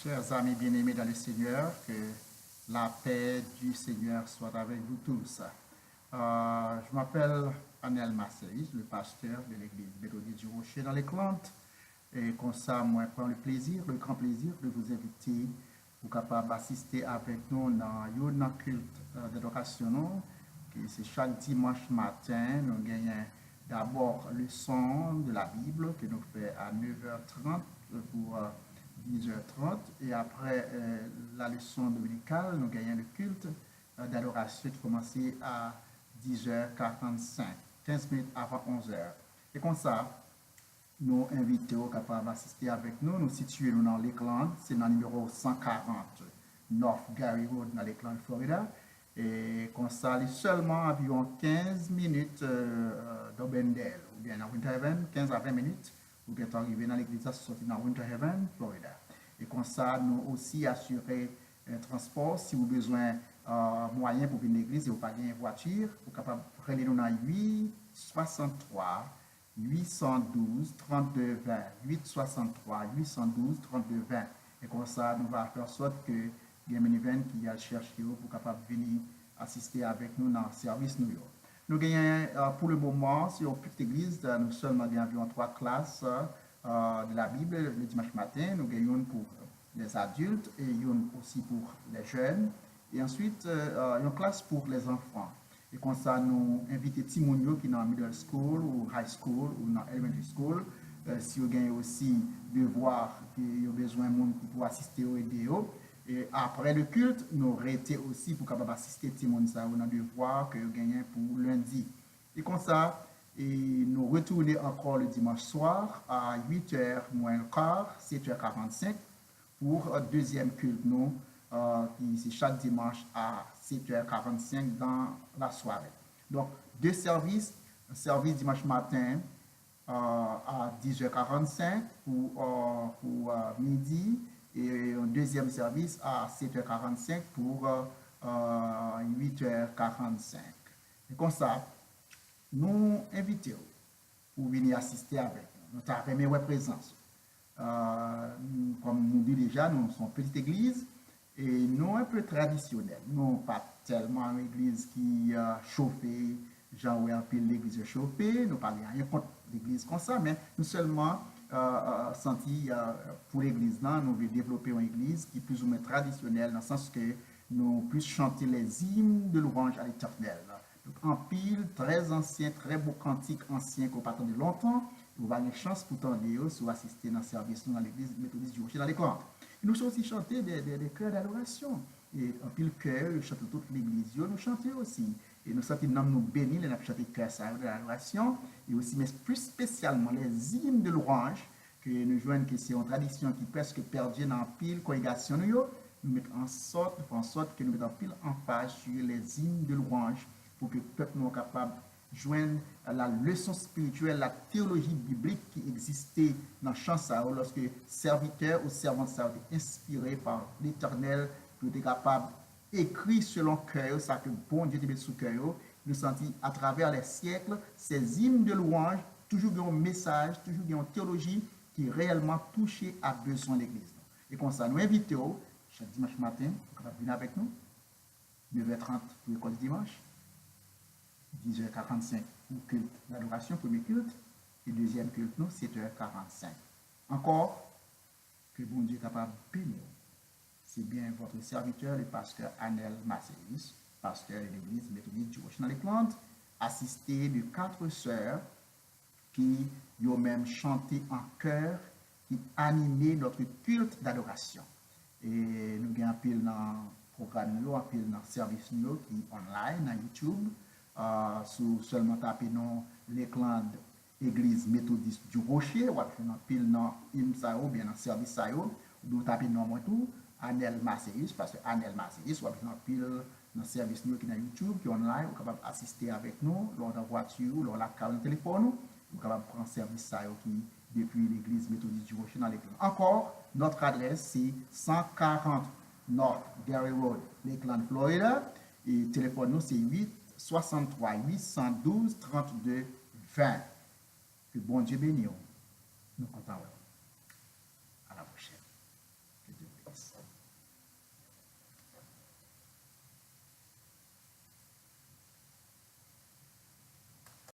Chers amis bien-aimés dans le Seigneur, que la paix du Seigneur soit avec vous tous. Je m'appelle Anel Marcelis, le pasteur de l'église méthodiste du Rocher dans les Clantes. Et comme ça, moi, je prends le grand plaisir de vous inviter pour capable assister avec nous dans un culte d'adoration. C'est chaque dimanche matin, nous gagnons d'abord le son de la Bible que nous faisons à 9h30 pour 10h30 et après la leçon dominicale, nous gagnons le culte d'adoration qui commençait à 10h45, 15 minutes avant 11h. Et comme ça, nous invitons capables d'assister avec nous. Nous situons dans l'Éclande, c'est dans le numéro 140 North Gary Road dans l'Éclande, Florida. Et comme ça, seulement environ 15 minutes d'Obendale, ou bien à Winter Haven, 15 à 20 minutes, ou bien arriver dans l'église sortir dans Winter Haven, Florida. Et comme ça, nous aussi assurer un transport si vous avez besoin moyen pour venir à l'église et vous n'avez pas de voiture, vous êtes capable de prendre nous dans 863 812 32 20, 863 812 32 20. Et comme ça, nous allons faire en sorte que il y a un minivan qui a cherché pour capable venir assister avec nous dans le service New York. Nous gagnons pour le moment, sur une petite église, nous seulement avons environ 3 classes de la Bible le dimanche matin. Nous gagnons une pour les adultes et une aussi pour les jeunes. Et ensuite, une classe pour les enfants. Et comme ça, nous invitons Timonio qui est dans middle school ou high school ou dans elementary school. Si vous avez aussi devoir, qui ont besoin de monde pour assister aux vidéos. Et après le culte, nous arrêtons aussi pour capable assister Timon ça on a devoir que vous gagnez pour lundi. Et comme ça, et nous retournons encore le dimanche soir à 8h moins le quart, 7h45 pour deuxième culte nous qui c'est chaque dimanche à 7h45 dans la soirée. Donc deux services, un service dimanche matin à 10h45 pour midi et un deuxième service à 7h45 pour 8h45. Et comme ça, nous invitons pour venir assister avec nous. Nous avons aimé présence. Comme nous dit déjà, nous sommes une petite église et nous un peu traditionnelle. Nous pas tellement une église qui chauffée, genre où l'église chauffée, nous parlons rien contre l'église comme ça, mais nous seulement senti pour l'église là, nous voulons développer une église qui est plus ou moins traditionnelle dans le sens que nous puissions chanter les hymnes de louange à l'Éternel. Donc en pile, très ancien, très beau cantique ancien qu'on parle de longtemps, vous avez une chance pour tendre si vous assistez dans le service dans l'église méthodiste du Rocher dans les camps. Nous sommes aussi chanter des chœurs d'adoration. Et en pile cœur, nous chantons toute l'église, nous chantons aussi. Et nous sentons nous bénir, nous chanter cœur de l'adoration, et aussi, mais plus spécialement, les hymnes de louange, que nous jouons que c'est une tradition qui est presque perdue dans pile congrégation, nous mettons en sorte que nous mettons pile en page sur les hymnes de louange pour que le peuple soit capable de joindre la leçon spirituelle, la théologie biblique qui existait dans le chant lorsque serviteur ou servante ça été inspiré par l'Éternel pour être capable d'écrire selon cœur, ça que bon Dieu te met sous cœur, nous sentons à travers les siècles, ces hymnes de louange, toujours un message, toujours une théologie qui réellement touché à besoin de l'Église. Et comme ça, nous invitons chaque dimanche matin, vous venir avec nous, 9h30 pour l'école du dimanche, 10h45 pour culte d'adoration, premier culte, et deuxième culte, nous, 7h45. Encore, que bon Dieu est capable de bénir. C'est bien votre serviteur, le pasteur Anel Marcelis, pasteur de l'église méthodiste du Rocher dans les Plantes, assisté de 4 sœurs qui ont même chanté en chœur, qui animaient notre culte d'adoration. Et nous avons un pile dans le programme, un pile dans le service qui est online, dans YouTube. Sous seulement taper dans l'éclande église méthodiste du Rocher, ou après dans pile dans IMSA ou bien dans service ça ou nous taper dans moi tout Anel Marcelis parce que Anel Marcelis ou après dans pile dans service nous qui est dans YouTube qui est online, vous capable assister avec nous lors de la voiture, lors de la carte de téléphone, vous capable prendre service ça qui depuis l'église méthodiste du Rocher dans l'éclande. Encore notre adresse c'est 140 North Gary Road, l'éclande Florida et téléphone nous c'est 863 812 32 20. Que bon Dieu bénisse. Nous comptons.